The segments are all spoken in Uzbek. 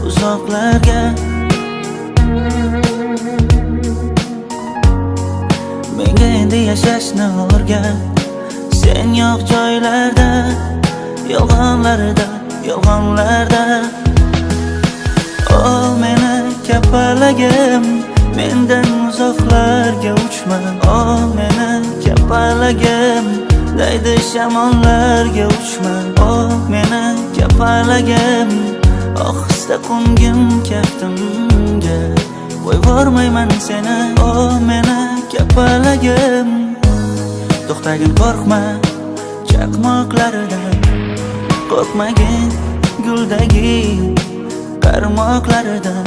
uzoqlarga. Menga endi yashashni o'rgat, sen yo'q joylarda, yolg'onlarda. O meni kapalagim, mendan uzoqlarga uchma. O meni kapalagim, daydi shamollarga uchma. O meni kapalagim, ohista qo'ngim kaftimga, qo'yvormayman seni. O meni kapalagim, to'xtagin, qo'rqma chaqmoqlaridan, qo'rqmagin guldagi qarmoqlaridan.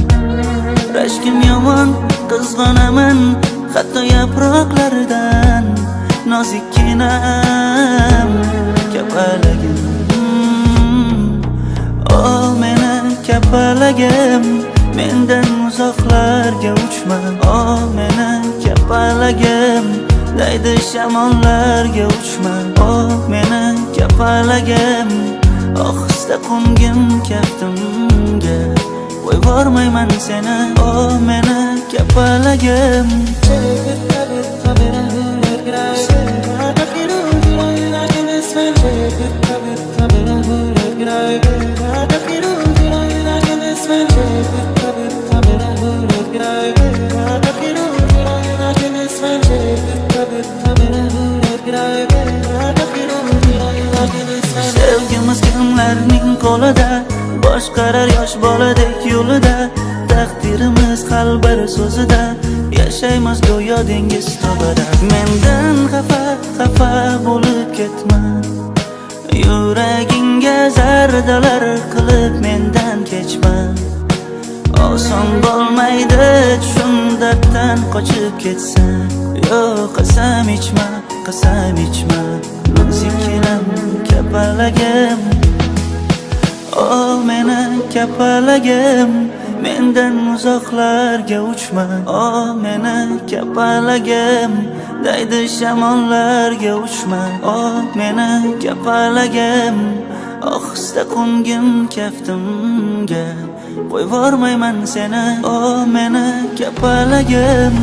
Rashkim yomon, qizg'onaman hatto yaproqlaridan. Nozikkinam kapalagim, o meni kapalagim, mendan uzoqlarga uchma. O meni kapalagim, daydi shamollarga uchma. O meni kapalagim, ohista qo'ngim kaftimga, qo'yvormayman seni. O meni kapalagim. Sevgimiz kimlarning qo'lida, boshqarar yosh boladek yo'lida. Taqdirimiz hal bir so'zida, yashaymiz go'yo dengiz tubida. Mendan xafa bo'lib ketma, yuragingga zardalar qilib mendan kechma. Oson bo'lmaydi shundan qochib ketsan. Yo'q, qasam ichma, nozikkinam kapalagim. O meni kapalagim, mendan uzoqlarga uchma. O meni kapalagim, daydi shamollarga uchma. O meni kapalagim, ohista qo'ngim kaftimga, qo'yvormayman seni. O meni kapalagim.